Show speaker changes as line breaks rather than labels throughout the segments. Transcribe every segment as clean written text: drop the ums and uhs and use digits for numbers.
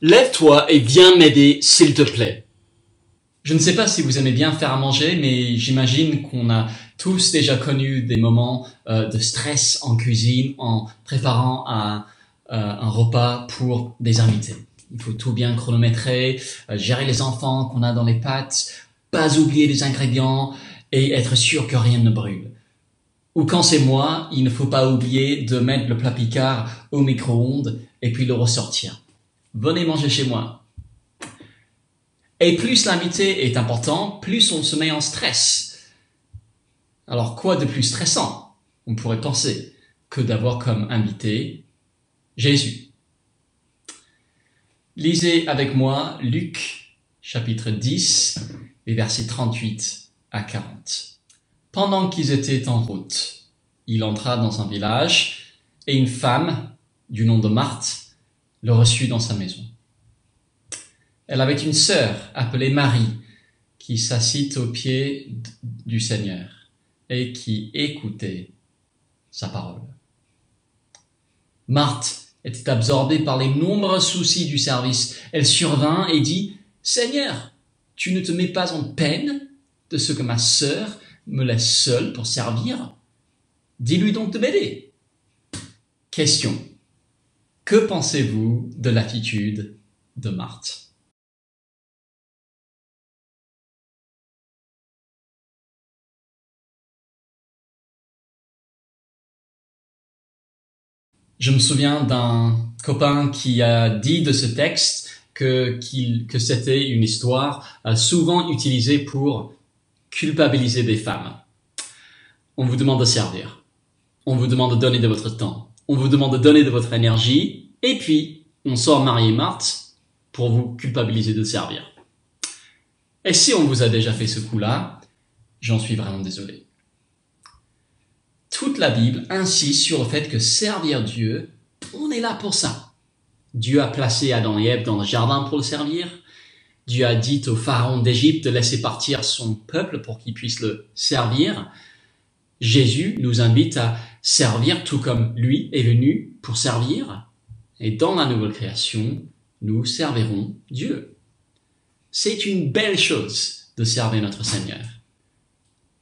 Lève-toi et viens m'aider, s'il te plaît. Je ne sais pas si vous aimez bien faire à manger, mais j'imagine qu'on a tous déjà connu des moments de stress en cuisine en préparant un repas pour des invités. Il faut tout bien chronométrer, gérer les enfants qu'on a dans les pâtes, pas oublier les ingrédients et être sûr que rien ne brûle. Ou quand c'est moi, il ne faut pas oublier de mettre le plat Picard au micro-ondes et puis le ressortir. Venez manger chez moi. Et plus l'invité est important, plus on se met en stress. Alors quoi de plus stressant, on pourrait penser, que d'avoir comme invité Jésus. Lisez avec moi Luc, chapitre 10, les versets 38 à 40. Pendant qu'ils étaient en route, il entra dans un village et une femme, du nom de Marthe, le reçut dans sa maison. Elle avait une sœur appelée Marie qui s'assit aux pieds du Seigneur et qui écoutait sa parole. Marthe était absorbée par les nombreux soucis du service. Elle survint et dit « Seigneur, tu ne te mets pas en peine de ce que ma sœur me laisse seule pour servir? Dis-lui donc de m'aider. » Question. Que pensez-vous de l'attitude de Marthe? Je me souviens d'un copain qui a dit de ce texte que c'était une histoire souvent utilisée pour culpabiliser des femmes. On vous demande de servir. On vous demande de donner de votre temps. On vous demande de donner de votre énergie. Et puis, on sort Marie et Marthe pour vous culpabiliser de servir. Et si on vous a déjà fait ce coup-là, j'en suis vraiment désolé. Toute la Bible insiste sur le fait que servir Dieu, on est là pour ça. Dieu a placé Adam et Ève dans le jardin pour le servir. Dieu a dit au pharaon d'Égypte de laisser partir son peuple pour qu'il puisse le servir. Jésus nous invite à servir tout comme lui est venu pour servir. Et dans la nouvelle création, nous servirons Dieu. C'est une belle chose de servir notre Seigneur.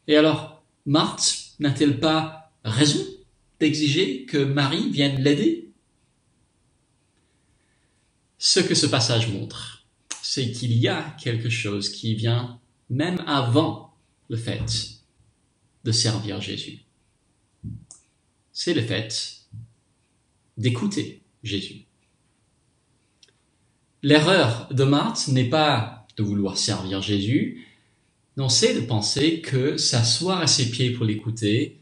Et alors, Marthe n'a-t-elle pas raison d'exiger que Marie vienne l'aider? Ce que ce passage montre, c'est qu'il y a quelque chose qui vient même avant le fait de servir Jésus. C'est le fait d'écouter Jésus. L'erreur de Marthe n'est pas de vouloir servir Jésus, non, c'est de penser que s'asseoir à ses pieds pour l'écouter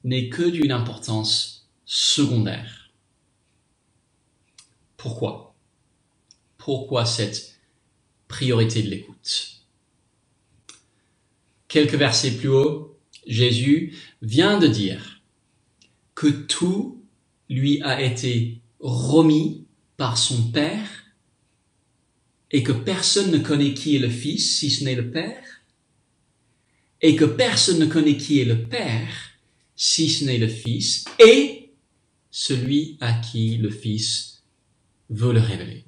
n'est que d'une importance secondaire. Pourquoi? Pourquoi cette priorité de l'écoute? Quelques versets plus haut, Jésus vient de dire que tout lui a été remis par son Père et que personne ne connaît qui est le Fils si ce n'est le Père et que personne ne connaît qui est le Père si ce n'est le Fils et celui à qui le Fils veut le révéler.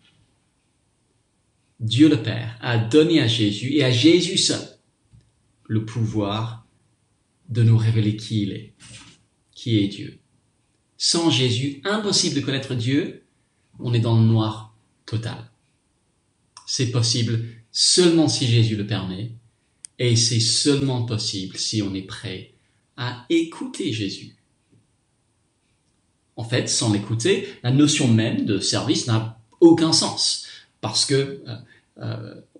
Dieu le Père a donné à Jésus et à Jésus seul le pouvoir de nous révéler qui il est, qui est Dieu. Sans Jésus, impossible de connaître Dieu, on est dans le noir total. C'est possible seulement si Jésus le permet, et c'est seulement possible si on est prêt à écouter Jésus. En fait, sans l'écouter, la notion même de service n'a aucun sens, parce que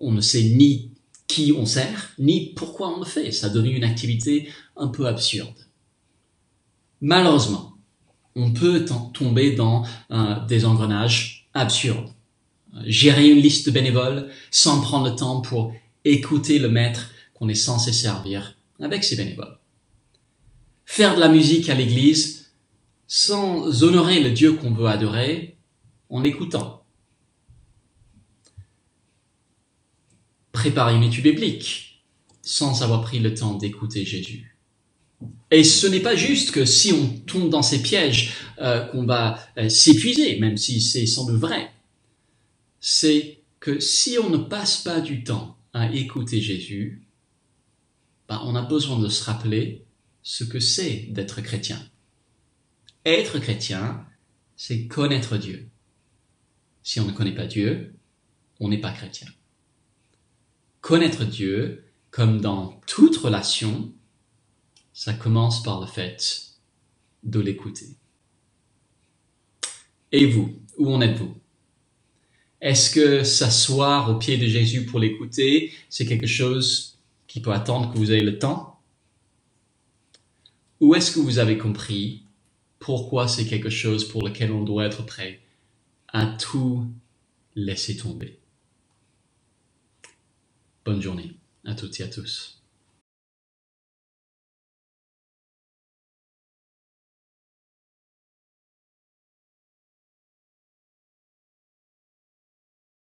on ne sait ni qui on sert, ni pourquoi on le fait. Ça devient une activité un peu absurde. Malheureusement, on peut tomber dans des engrenages absurdes. Gérer une liste de bénévoles sans prendre le temps pour écouter le maître qu'on est censé servir avec ses bénévoles. Faire de la musique à l'église sans honorer le Dieu qu'on veut adorer en écoutant. Préparer une étude biblique sans avoir pris le temps d'écouter Jésus. Et ce n'est pas juste que si on tombe dans ces pièges qu'on va s'épuiser, même si c'est sans doute vrai. c'est que si on ne passe pas du temps à écouter Jésus, on a besoin de se rappeler ce que c'est d'être chrétien. Être chrétien, c'est connaître Dieu. Si on ne connaît pas Dieu, on n'est pas chrétien. Connaître Dieu, comme dans toute relation, ça commence par le fait de l'écouter. Et vous, où en êtes-vous? Est-ce que s'asseoir au pied de Jésus pour l'écouter, c'est quelque chose qui peut attendre que vous ayez le temps? Ou est-ce que vous avez compris pourquoi c'est quelque chose pour lequel on doit être prêt à tout laisser tomber? Bonne journée à toutes et à tous.